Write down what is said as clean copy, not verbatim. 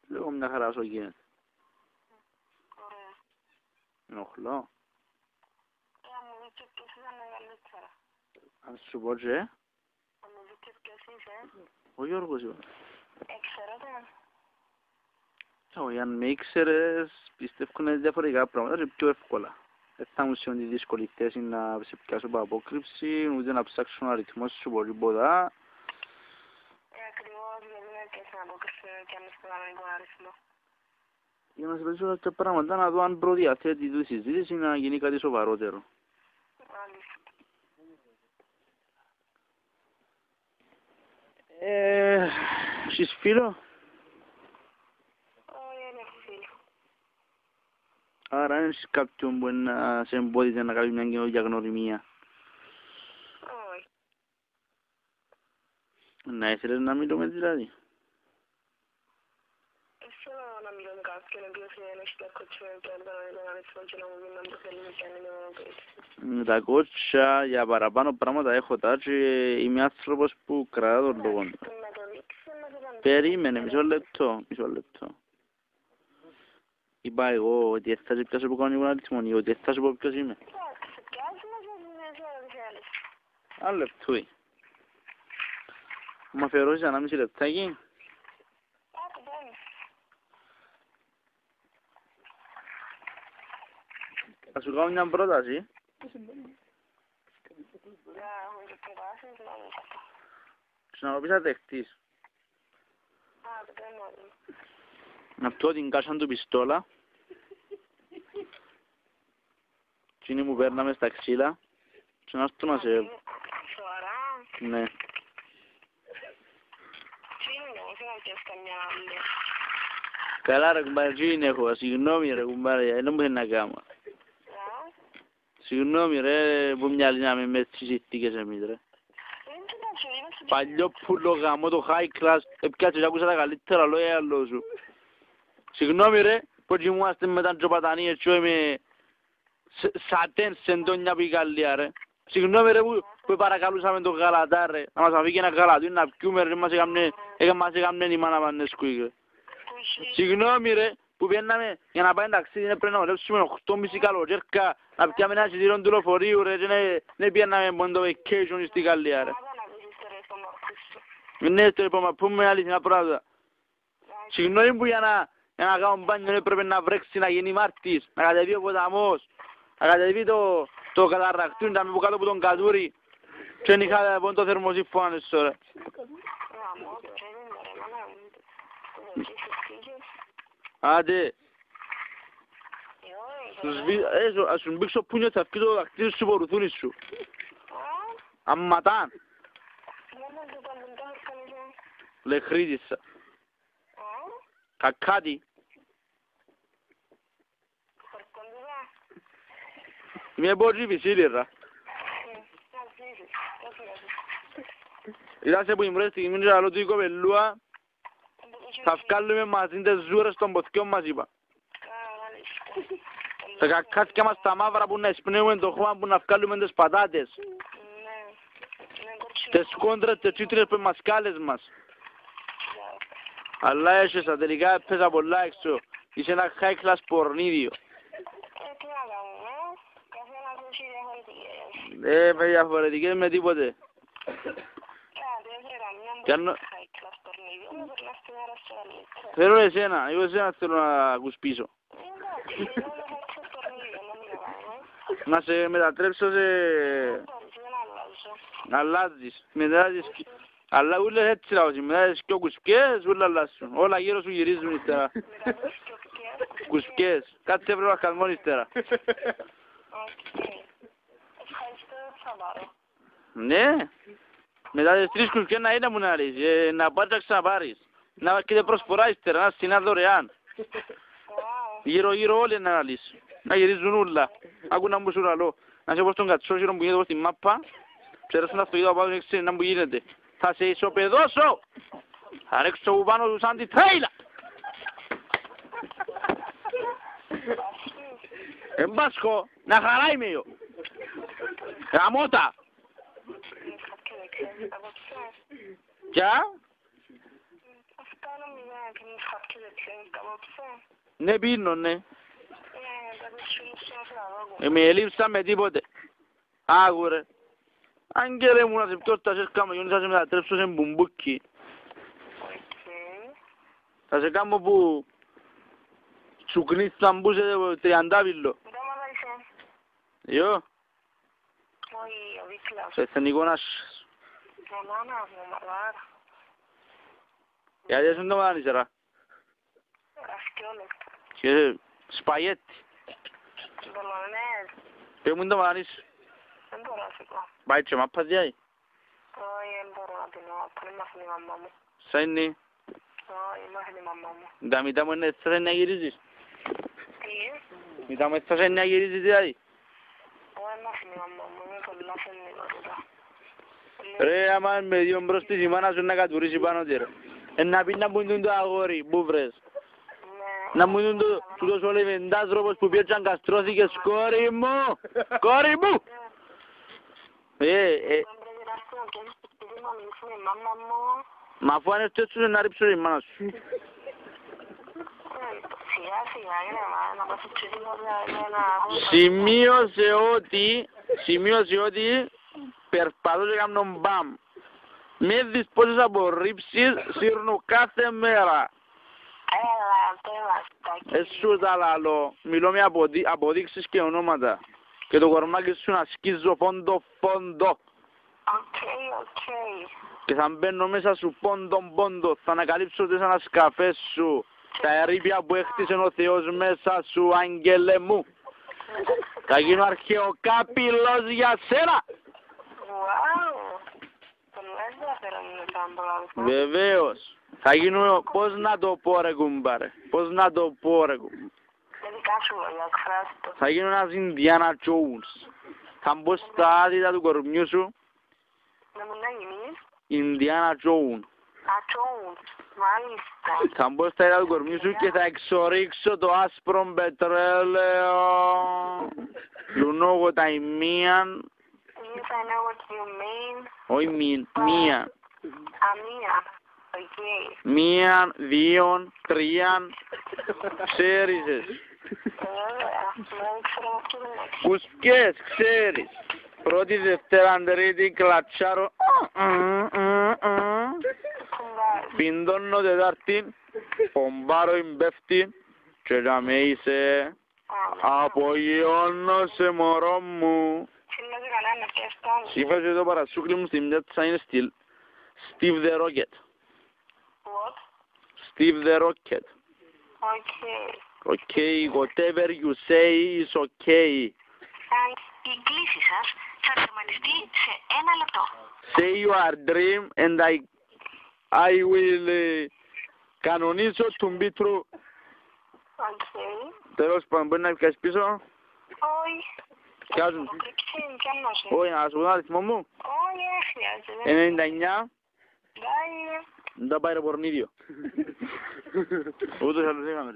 Λέω μια χαρά όσο γίνεται. Ωραία. Ενοχλώ. Αν μου δείτε ποιος ήταν μεγαλύτερα. Αν σου πω και. Αν μου δείτε ποιος είσαι. Ο Γιώργος είπα. Ξέρετε. Όχι, αν με ήξερες, πιστεύω είναι διαφορετικά πράγματα και πιο εύκολα. Δεν θα μου σημαίνει δύσκολη θέση να σε πιάσω από απόκρυψη, ούτε να ψάξω ένα ρυθμό σου πολύ ποτά. Ακριβώς, γιατί δεν έπιασε να απόκρυψη και αν είσαι κανονικό αριθμό. Για να σε πετύχω κάποια πράγματα, να δω αν προδιαθέτει τη συζήτηση να γίνει κάτι σοβαρότερο. Μάλιστα. Έχεις φίλο? Άρα δεν έχεις κάποιον που να σε εμπόδιζε να κάνει μια καινούργια γνωριμία. Όχι. Να ήθελες να μιλούμε δηλαδή. Θέλω να μιλώ με κάποιον ο οποίος είναι ένα κότσο και αν κάνω έναν αριθμό και να μου πει να μου θέλει και αν είναι μόνο κότσο. Τα κότσια για παραπάνω πράγματα έχω τα και είμαι άνθρωπος που κρατά τον λόγο. Να το δείξει, να το κάνει. Περίμενε, μισό λεπτό. Είπα εγώ ότι θα σε πιάσω από κανονικό αριθμό ή ότι θα σου πω ποιος είμαι. Εντάξει, πιάσου μας να δεις ό,τι θέλεις. Άλλο λεπτούι. Μου αφιερώσεις 1,5 λεπτάκι. Θα σου κάνω μια πρόταση. Να μου πεις να δεχτείς. Να πιω την κάσα του πιστόλα. Τι μου παίρναμε στα ξύλα. Και να έρθω να σε... Σοβαρά. Ναι. Τι είναι, όχι να πιες καμιά άλλη. Καλά ρε κουμπάρε, τι είναι έχω. Συγγνώμη ρε κουμπάρε, δεν μου θέλει να κάνω. Συγγνώμη ρε, που μια άλλη να με μέσα στις συνθήκες εμείς ρε. Παλιό πουλο γαμώ το high class, έπιασε και άκουσα τα καλύτερα λόγια λόγω σου. Συγγνώμη ρε, που κοιμούμαστε με τα τζοπατανίες και με σατέν σεντόνια πικαλία ρε. Συγγνώμη ρε που παρακαλούσαμε τον γαλατά ρε, να μας αφήκε ένα γαλατούι να πιούμε ρε, μας έκαμνε η μάνα πανέσκουι ρε. Συγγνώμη ρε, που πιέναμε για να πάει ταξίδι, πρέπει να ορέψουμε 8.30 καλοκαίρκα, να πιάμε ένα εισιτήριο του λεωφορείου ρε και δεν πιέναμε μόνο το vacation στη Γαλλία ρε. Ναι, τώρα πούμε αλήθεια πράγματα. Συγγνώμη που για να κάνω μπάνιο έπρεπε να βρέξει, να γίνει Μάρτης, να κατεβεί ο ποταμός, να κατεβεί το καταρρακτούν, να μην πω κάτω από τον κατούρι και δεν είχα πόν το θερμοσύφωνα τώρα. Άντε. Ας σου μπήξω πούνιο θα φύγει το δακτύλι σου πορουθούνι σου. Αμματάν. Λεχρίτισσα. Κακάτι. Είμαι πολύ φυσίλιρα. Είδασε που η μρέστη στιγμή και άλλο του η κοπελούα θα βγάλουμε μαζί τις ζούρες των ποθιών μας είπα. Τα κακάτια μας τα μαύρα που να εισπνέουμε το χώμα που να βγάλουμε τις πατάτες. Τις κόντρες, τις τσίτρες που μας κάλες μας. Αλλά έσχεσα, τελικά έπαιζα πολλά έξω. Είσαι ένα high class πορνίδιο. Με διαφορετικές με τίποτε. Θέλω εσένα, εγώ εσένα θέλω να ακούς πίσω. Να σε μετατρέψω σε... Αλλάζεις. Αλλά ούλες έτσι λαώσεις, μετά και κουσκές, ούλα αλλάσουν. Όλα γύρω σου γυρίζουν ύστερα. Κουσκές. Κάτσε έπρεπε να καλμών ύστερα. Ναι. Μετά τις 3 κουσκές να είναι μου να ρίσεις, να πάρεις να ξαναπάρεις. Να βρίσκεται προσφορά ύστερα, να στεινά δωρεάν. Γύρω όλοι να λύσεις. Να γυρίζουν ούλα. Άκου να μου σου ραλώ. Να σε πω στον κατσόσυρο που γίνεται στην μάπα. Ξέρεις να στο είδα πάνω και ξέρεις να μου γίνεται. Θα σε ισοπεδώσω. Θα ρίξω που πάνω του σαν τη τρέιλα. Εμπάσχω. Να χαρά είμαι εγώ. Γαμώτα. Ποια? και μου χάπηκε δεν κάπου. Ναι, πίνω, ναι. Τα πισούλουσα να Με ελείψα με τίποτε. Άγουρε. Αν και ρε μου να σε ποιος τα σε κάνω, γιατί θα σε μετατρέψω σε μπουμπούκι. Θα σε κάνω που τσουκνείς θα μπούσε 30 βίλο. Yo, Όχι, ο Βίκλας. σε εθνικό να Μαμάνα μου, μαλάρα. γιατί έσουν το μάνισερα. Ρασκιόλεπτο. Και σπαγέτι. Μπολονές. Πες μου το μάνις. Δεν μπορώ να σου πω. Πάει και μάπας διάει. Όχι, δεν μπορώ να πίνω. Δεν μάθει η μαμά μου. Σαν είναι. Όχι, μάθει η μαμά μου. Τα μητά μου είναι έτσι θα να γυρίζεις. Τι? Μητά μου έτσι θα να γυρίζεις δηλαδή. Όχι, μάθει η μαμά μου. Είναι πολλά φαινικά τούτα. Ρε άμα με δύο μπρος της η μάνα σου να κατουρίσει πάνω της ρε. Να πει να μπουν το αγόρι, πού βρες. Να μου δουν το σολεμεντάς ρόπος που πιέτσαν καστρώθηκες, κόρη μου! Κόρη μου! Μα αφού αν έρθει έτσι να ρίψω η μάνα σου. Σημείωσε ότι περπατούσε κάμνον μπαμ. Με δεις πόσες απορρίψεις σύρνω κάθε μέρα. Έσου τα λαλώ, μιλώ με αποδείξεις και ονόματα. Και το κορμάκι σου να σκίζω φόντο. Και θα μπαίνω μέσα σου πόντο. Θα ανακαλύψω τις ανασκαφές σου. Τα ερείπια που έχτισε ο Θεός μέσα σου, άγγελε μου. Θα γίνω αρχαιοκάπηλος για σένα. Βεβαίως. Θα γίνω, πώς να το πω ρε κουμπάρε. Θα γίνω ένας Ινδιάνα Τζόουνς. Θα μπω στα άδυτα του κορμιού σου. Ινδιάνα Τζόουν. Θα μπω στα άδυτα του κορμιού σου και θα εξορίξω το άσπρο πετρέλαιο. You know what I mean. Yes, I know what you mean. Όχι μία. Μία. Okay. Μία, δύο, τρία. Ξέρεις εσύ. Που σκες, ξέρεις. Πρώτη, Δευτέρα, Τρίτη, κλατσάρω. Πιντώνω Τετάρτη, πομπάρω εμπέφτη και να με είσαι. Απογειώνω σε μωρό μου. Σύμφωσε το παρασούκλι μου στην πιάτσα είναι Steve the Rocket. What? Steve the Rocket. Okay. Okay, whatever you say is okay. Η κλήση σας θα εξαφανιστεί σε 1 λεπτό. Say your dream and I will κανονίσω to be true. Okay. Τέλος πάντων, μπορεί να βγάλεις πίσω. Όχι. Πιάζουν. Όχι, να σου πω τον αριθμό μου. Όχι, χρειάζεται. 99. Δεν τα πάει ρε πορνίδιο. Ούτως άλλως είχαμε.